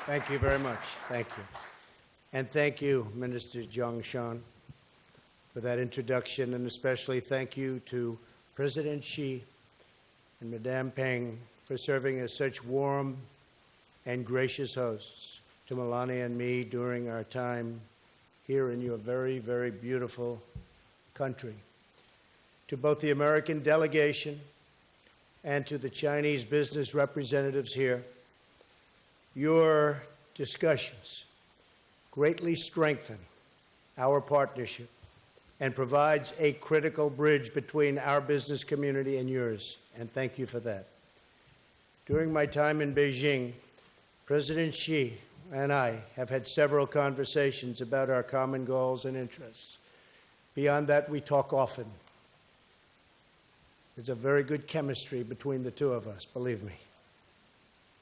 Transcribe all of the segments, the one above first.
Thank you very much. Thank you. And thank you, Minister Zhang Shan, for that introduction, and especially thank you to President Xi and Madame Peng for serving as such warm and gracious hosts to Melania and me during our time here in your very, very beautiful country. To both the American delegation and to the Chinese business representatives here, your discussions greatly strengthen our partnership and provides a critical bridge between our business community and yours, and thank you for that. During my time in Beijing, President Xi and I have had several conversations about our common goals and interests. Beyond that, we talk often. There's a very good chemistry between the two of us, believe me.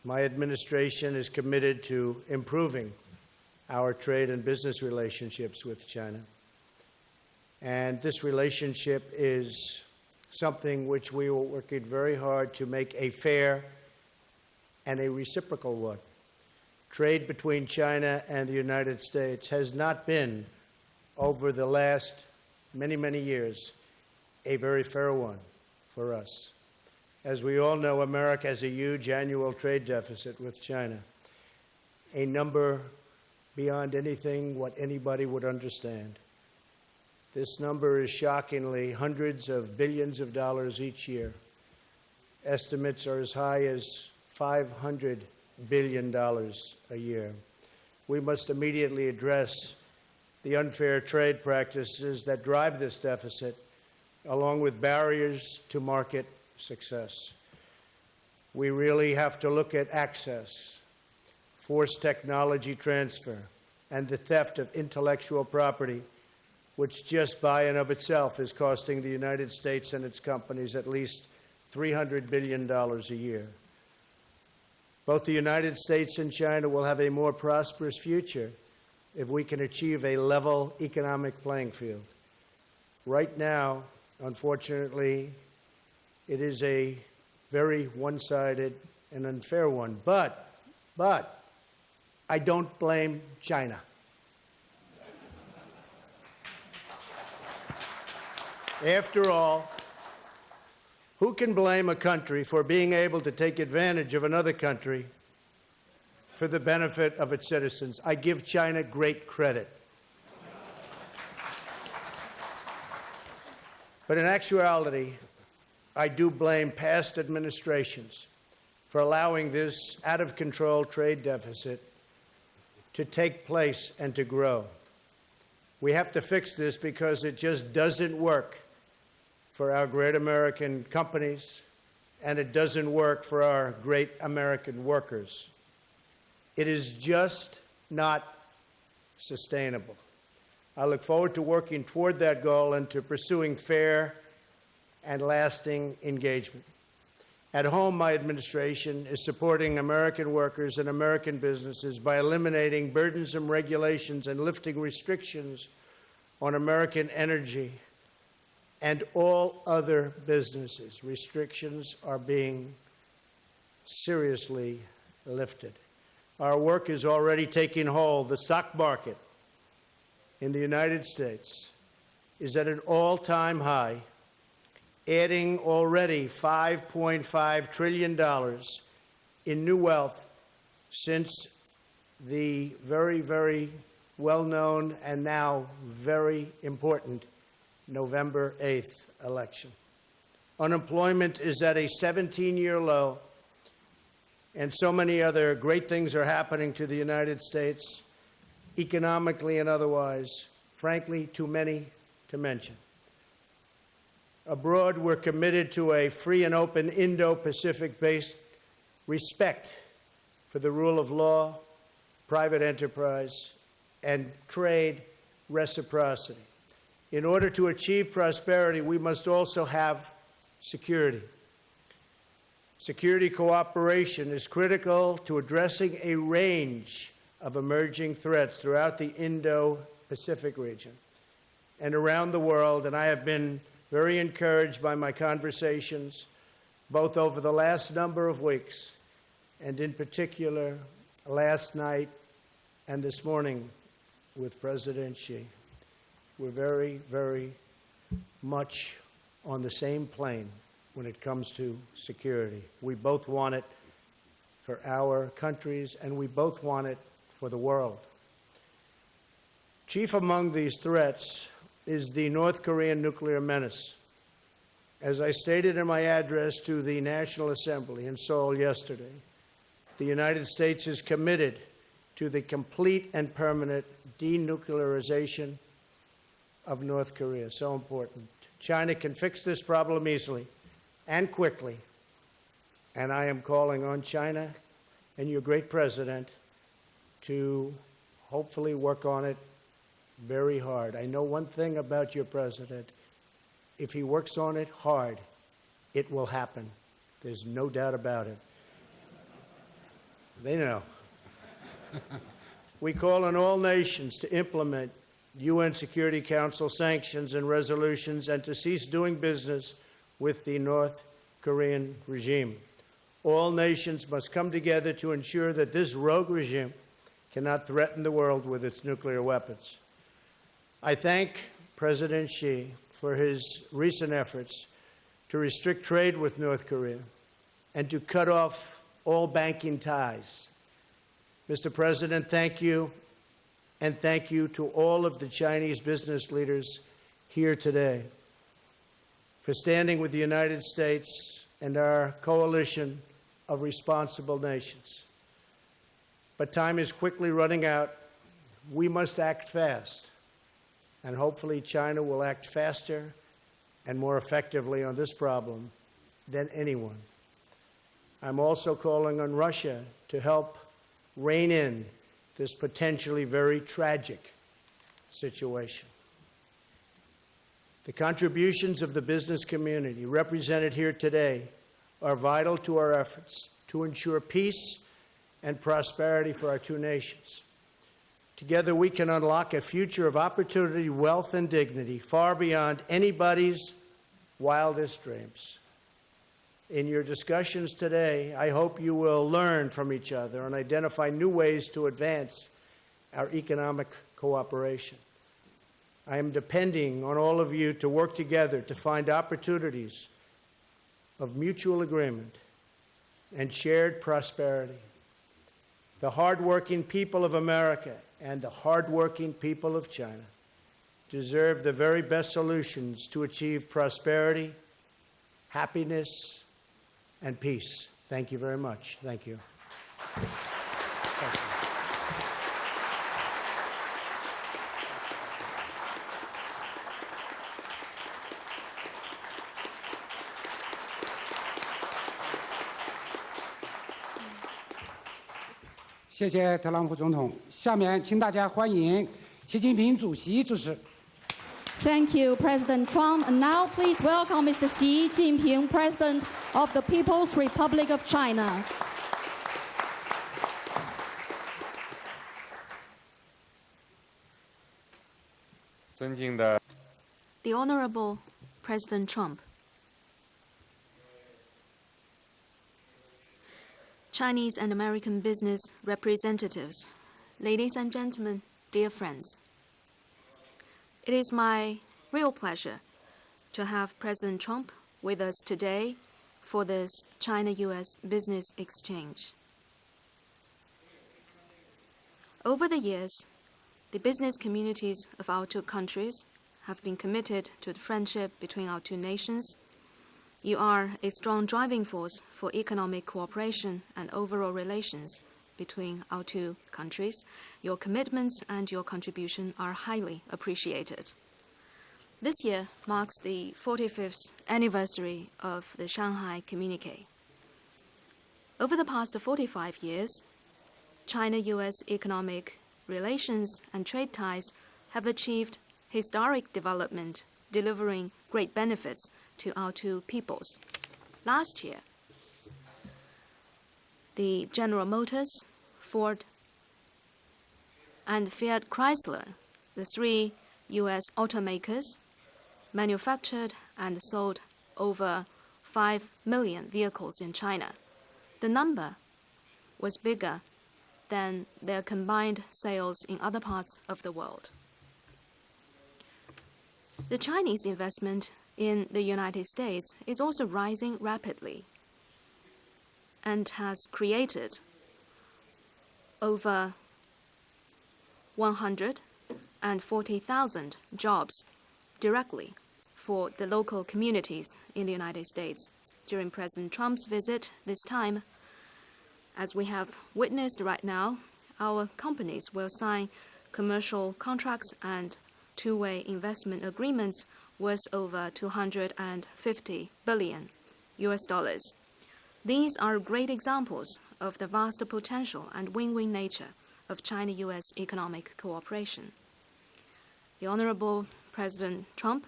My administration is committed to improving our trade and business relationships with China. And this relationship is something which we are working very hard to make a fair and a reciprocal one. Trade between China and the United States has not been, over the last many, many years, a very fair one for us. As we all know, America has a huge annual trade deficit with China, a number beyond anything what anybody would understand. This number is shockingly hundreds of billions of dollars each year. Estimates are as high as $500 billion a year. We must immediately address the unfair trade practices that drive this deficit, along with barriers to market success. We really have to look at access, forced technology transfer, and the theft of intellectual property, which just by and of itself is costing the United States and its companies at least $300 billion a year. Both the United States and China will have a more prosperous future if we can achieve a level economic playing field. Right now, unfortunately, it is a very one-sided and unfair one. But I don't blame China. After all, who can blame a country for being able to take advantage of another country for the benefit of its citizens? I give China great credit. But in actuality, I do blame past administrations for allowing this out-of-control trade deficit to take place and to grow. We have to fix this because it just doesn't work for our great American companies, and it doesn't work for our great American workers. It is just not sustainable. I look forward to working toward that goal and to pursuing fair and lasting engagement. At home, my administration is supporting American workers and American businesses by eliminating burdensome regulations and lifting restrictions on American energy and all other businesses. Restrictions are being seriously lifted. Our work is already taking hold. The stock market in the United States is at an all-time high, adding already $5.5 trillion in new wealth since the very, very well-known and now very important November 8th election. Unemployment is at a 17-year low, and so many other great things are happening to the United States, economically and otherwise, frankly, too many to mention. Abroad, we're committed to a free and open Indo-Pacific-based respect for the rule of law, private enterprise, and trade reciprocity. In order to achieve prosperity, we must also have security. Security cooperation is critical to addressing a range of emerging threats throughout the Indo-Pacific region and around the world, and I have been very encouraged by my conversations, both over the last number of weeks and in particular last night and this morning with President Xi. We're very, very much on the same plane when it comes to security. We both want it for our countries, and we both want it for the world. Chief among these threats is the North Korean nuclear menace. As I stated in my address to the National Assembly in Seoul yesterday, the United States is committed to the complete and permanent denuclearization of North Korea. So important. China can fix this problem easily and quickly, and I am calling on China and your great president to hopefully work on it very hard. I know one thing about your president. If he works on it hard, it will happen. There's no doubt about it. They know. We call on all nations to implement UN Security Council sanctions and resolutions and to cease doing business with the North Korean regime. All nations must come together to ensure that this rogue regime cannot threaten the world with its nuclear weapons. I thank President Xi for his recent efforts to restrict trade with North Korea and to cut off all banking ties. Mr. President, thank you, and thank you to all of the Chinese business leaders here today for standing with the United States and our coalition of responsible nations. But time is quickly running out. We must act fast. And hopefully China will act faster and more effectively on this problem than anyone. I'm also calling on Russia to help rein in this potentially very tragic situation. The contributions of the business community represented here today are vital to our efforts to ensure peace and prosperity for our two nations. Together, we can unlock a future of opportunity, wealth, and dignity far beyond anybody's wildest dreams. In your discussions today, I hope you will learn from each other and identify new ways to advance our economic cooperation. I am depending on all of you to work together to find opportunities of mutual agreement and shared prosperity. The hardworking people of America and the hardworking people of China deserve the very best solutions to achieve prosperity, happiness, and peace. Thank you very much. Thank you. Thank you. 谢谢特朗普总统。下面请大家欢迎习近平主席致辞。 Thank you, President Trump. And now please welcome Mr. Xi Jinping, President of the People's Republic of China. The Honorable President Trump, Chinese and American business representatives, ladies and gentlemen, dear friends. It is my real pleasure to have President Trump with us today for this China-US business exchange. Over the years, the business communities of our two countries have been committed to the friendship between our two nations. You are a strong driving force for economic cooperation and overall relations between our two countries. Your commitments and your contribution are highly appreciated. This year marks the 45th anniversary of the Shanghai Communique. Over the past 45 years, China-US economic relations and trade ties have achieved historic development, delivering great benefits to our two peoples. Last year, the General Motors, Ford, and Fiat Chrysler, the three U.S. automakers, manufactured and sold over 5 million vehicles in China. The number was bigger than their combined sales in other parts of the world. The Chinese investment in the United States is also rising rapidly and has created over 140,000 jobs directly for the local communities in the United States. During President Trump's visit this time, as we have witnessed right now, our companies will sign commercial contracts and two-way investment agreements worth over $250 billion. These are great examples of the vast potential and win-win nature of China-US economic cooperation. The Honorable President Trump,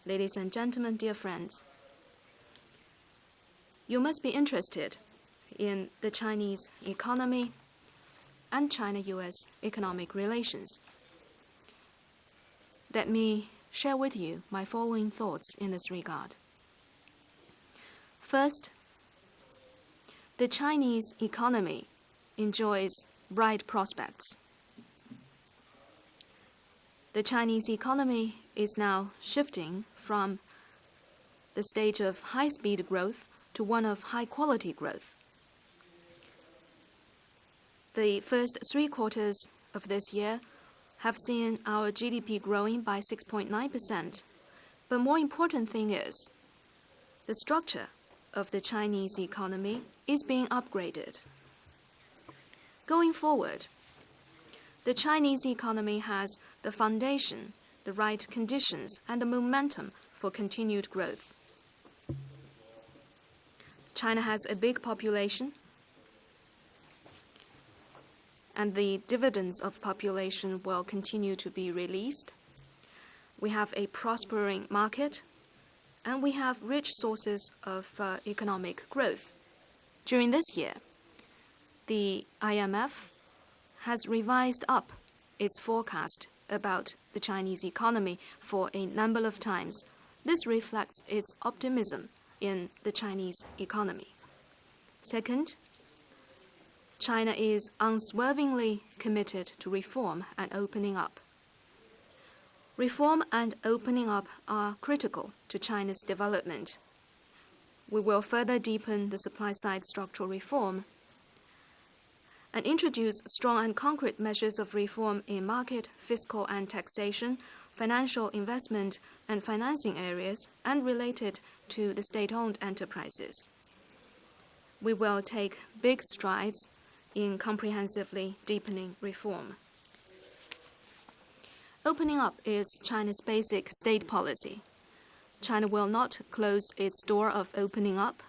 ladies and gentlemen, dear friends, you must be interested in the Chinese economy and China-US economic relations. Let me share with you my following thoughts in this regard. First, the Chinese economy enjoys bright prospects. The Chinese economy is now shifting from the stage of high-speed growth to one of high-quality growth. The first 3 quarters of this year have seen our GDP growing by 6.9%. But more important thing is, the structure of the Chinese economy is being upgraded. Going forward, the Chinese economy has the foundation, the right conditions, and the momentum for continued growth. China has a big population, and the dividends of population will continue to be released. We have a prospering market, and we have rich sources of economic growth. During this year, the IMF has revised up its forecast about the Chinese economy for a number of times. This reflects its optimism in the Chinese economy. Second, China is unswervingly committed to reform and opening up. Reform and opening up are critical to China's development. We will further deepen the supply-side structural reform and introduce strong and concrete measures of reform in market, fiscal and taxation, financial investment and financing areas, and related to the state-owned enterprises. We will take big strides in comprehensively deepening reform. Opening up is China's basic state policy. China will not close its door of opening up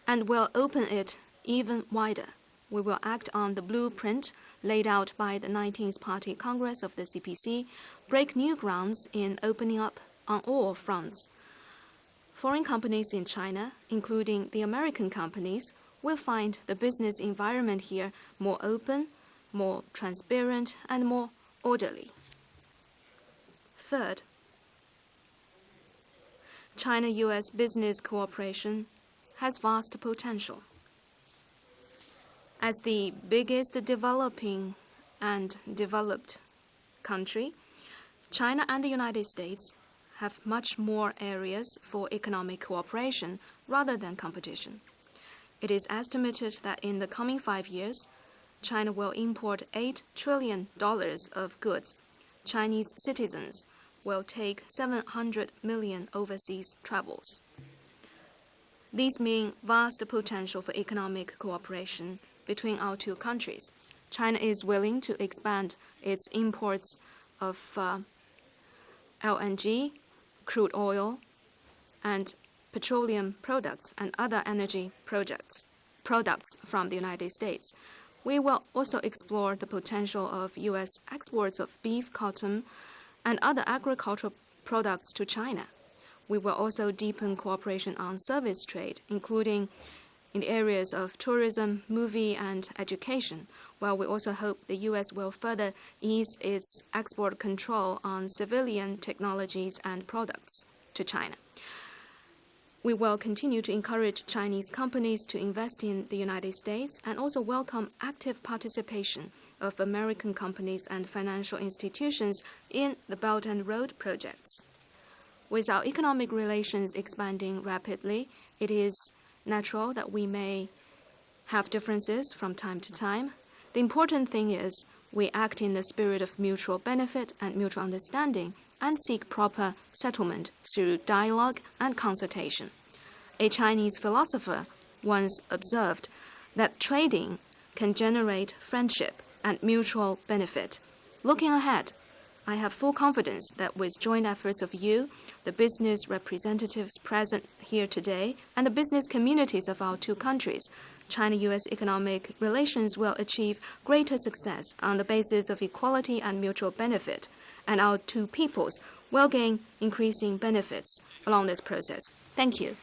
and will open it even wider. We will act on the blueprint laid out by the 19th Party Congress of the CPC, break new grounds in opening up on all fronts. Foreign companies in China, including the American companies, will find the business environment here more open, more transparent, and more orderly. Third, China-US business cooperation has vast potential. As the biggest developing and developed country, China and the United States have much more areas for economic cooperation rather than competition. It is estimated that in the coming 5 years, China will import $8 trillion of goods. Chinese citizens will take 700 million overseas travels. These mean vast potential for economic cooperation between our two countries. China is willing to expand its imports of LNG, crude oil, and petroleum products and other energy products from the United States. We will also explore the potential of U.S. exports of beef, cotton, and other agricultural products to China. We will also deepen cooperation on service trade, including in the areas of tourism, movie, and education, while we also hope the U.S. will further ease its export control on civilian technologies and products to China. We will continue to encourage Chinese companies to invest in the United States and also welcome active participation of American companies and financial institutions in the Belt and Road projects. With our economic relations expanding rapidly, it is natural that we may have differences from time to time. The important thing is we act in the spirit of mutual benefit and mutual understanding and seek proper settlement through dialogue and consultation. A Chinese philosopher once observed that trading can generate friendship and mutual benefit. Looking ahead, I have full confidence that with joint efforts of you, the business representatives present here today, and the business communities of our two countries, China-US economic relations will achieve greater success on the basis of equality and mutual benefit, and our two peoples will gain increasing benefits along this process. Thank you.